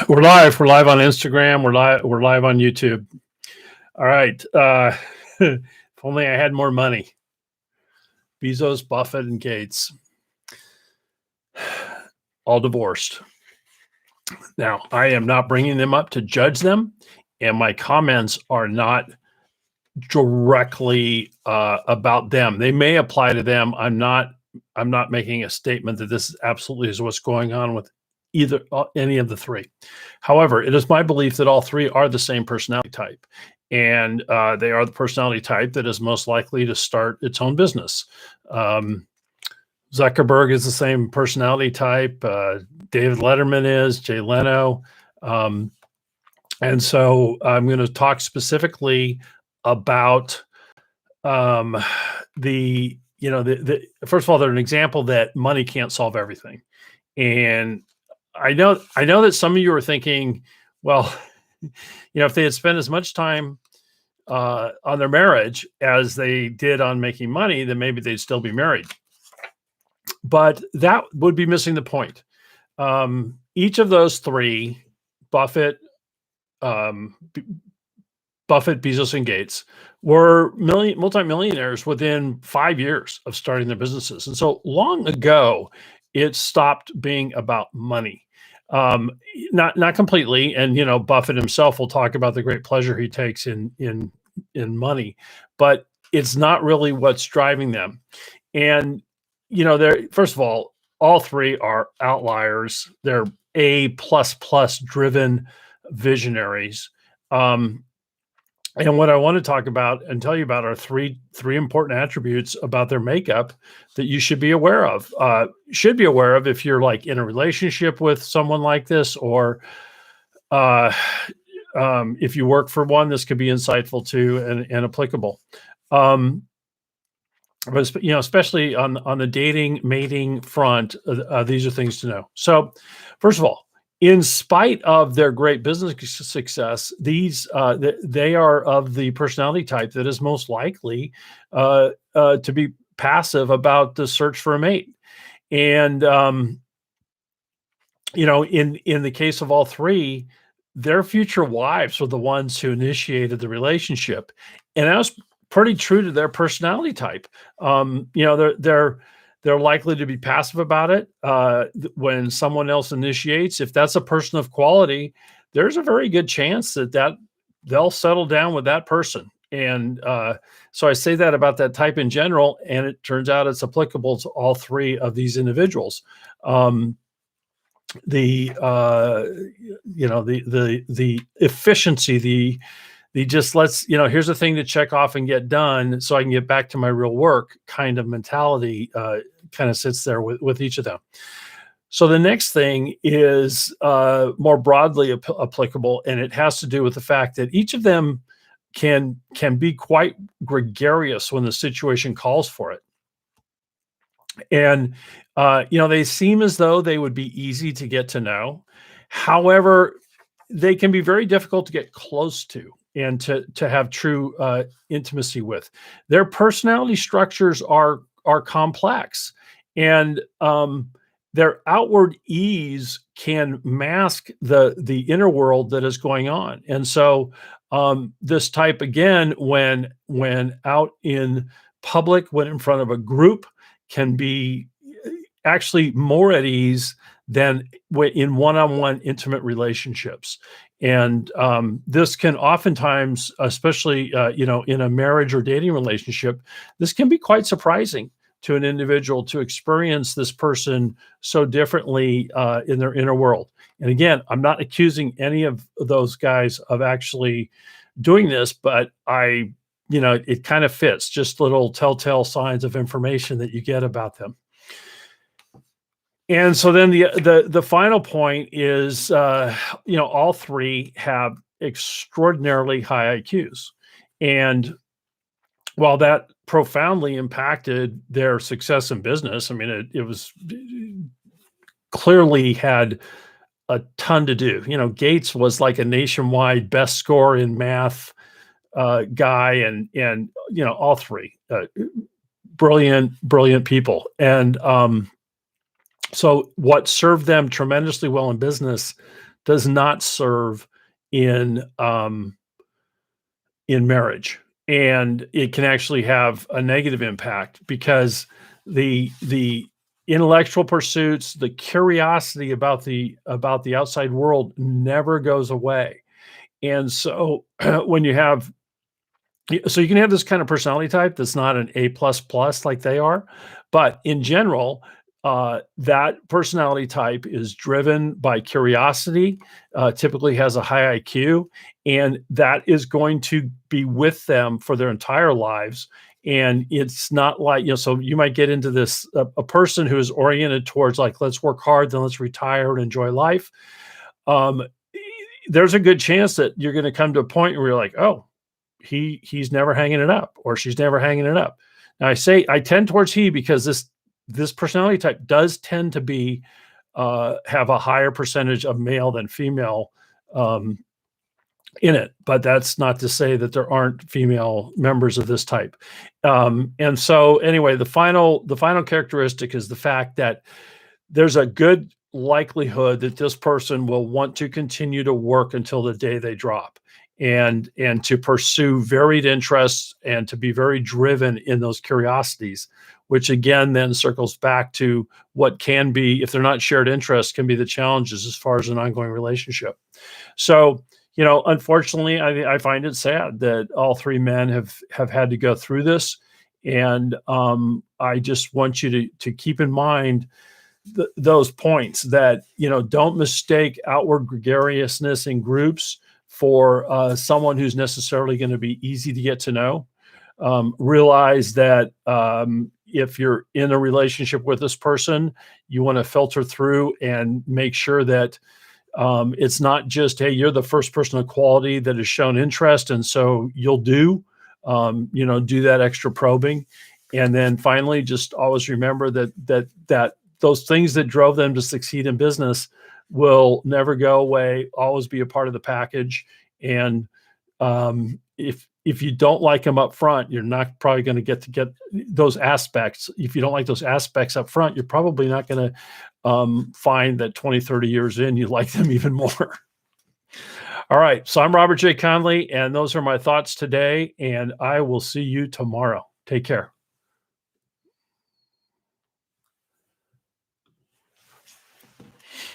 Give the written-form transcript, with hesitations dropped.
We're live. We're live on Instagram. We're live on YouTube. All right. If only I had more money. Bezos, Buffett, and Gates, all divorced. Now, I am not bringing them up to judge them, and my comments are not directly about them. They may apply to them. I'm not making a statement that this absolutely is what's going on with any of the three. However, it is my belief that all three are the same personality type, and they are the personality type that is most likely to start its own business. Zuckerberg is the same personality type. David Letterman is, Jay Leno. And so I'm going to talk specifically about first of all, they're an example that money can't solve everything. And I know that some of you are thinking, well, if they had spent as much time on their marriage as they did on making money, then maybe they'd still be married. But that would be missing the point. Each of those three, Buffett, Bezos, and Gates, were multimillionaires within 5 years of starting their businesses. And so long ago, it stopped being about money. Not completely. And, Buffett himself will talk about the great pleasure he takes in money, but it's not really what's driving them. And, first of all three are outliers. They're A++ driven visionaries. And what I want to talk about and tell you about are three important attributes about their makeup that you should be aware of. If you're like in a relationship with someone like this, or if you work for one, this could be insightful too and applicable. But especially on the dating, mating front, these are things to know. So, first of all, in spite of their great business success, they are of the personality type that is most likely to be passive about the search for a mate. And in the case of all three, their future wives were the ones who initiated the relationship, and that was pretty true to their personality type. They're likely to be passive about it when someone else initiates. If that's a person of quality, there's a very good chance that they'll settle down with that person. And so I say that about that type in general, and it turns out it's applicable to all three of these individuals. The efficiency, the just here's a thing to check off and get done so I can get back to my real work kind of mentality kind of sits there with each of them. So the next thing is more broadly applicable, and it has to do with the fact that each of them can be quite gregarious when the situation calls for it. And, they seem as though they would be easy to get to know. However, they can be very difficult to get close to and to have true intimacy with. Their personality structures are complex, and their outward ease can mask the inner world that is going on. And so this type, again, when out in public, when in front of a group, can be actually more at ease than in one-on-one intimate relationships. And this can oftentimes, especially in a marriage or dating relationship, this can be quite surprising to an individual to experience this person so differently in their inner world. And again, I'm not accusing any of those guys of actually doing this, but it kind of fits, just little telltale signs of information that you get about them. And so then the final point is, all three have extraordinarily high IQs. And while that profoundly impacted their success in business, I mean, it was clearly had a ton to do. Gates was like a nationwide best score in math guy, and all three brilliant people. And so what served them tremendously well in business does not serve in marriage, and it can actually have a negative impact because the intellectual pursuits, the curiosity about the outside world never goes away. And so when you have so you can have this kind of personality type that's not an A plus plus like they are, but in general, that personality type is driven by curiosity, typically has a high IQ, and that is going to be with them for their entire lives. And it's not like, so you might get into this a person who is oriented towards like, let's work hard, then let's retire and enjoy life. Um, there's a good chance that you're going to come to a point where you're like, oh, he's never hanging it up or she's never hanging it up. Now I tend towards he because this personality type does tend to be have a higher percentage of male than female um, in it, but that's not to say that there aren't female members of this type. And so anyway, the final characteristic is the fact that there's a good likelihood that this person will want to continue to work until the day they drop, and to pursue varied interests and to be very driven in those curiosities, which again then circles back to what can be, if they're not shared interests, can be the challenges as far as an ongoing relationship. So, unfortunately, I find it sad that all three men have had to go through this, and I just want you to keep in mind those points that, don't mistake outward gregariousness in groups for someone who's necessarily going to be easy to get to know. Realize that if you're in a relationship with this person, you want to filter through and make sure that it's not just, hey, you're the first person of quality that has shown interest, and so you'll do that extra probing. And then finally, just always remember that those things that drove them to succeed in business will never go away, always be a part of the package. And if you don't like them up front, you're not probably going to get those aspects. If you don't like those aspects up front, you're probably not going to find that 20, 30 years in, you like them even more. All right. So I'm Robert J. Conley, and those are my thoughts today, and I will see you tomorrow. Take care.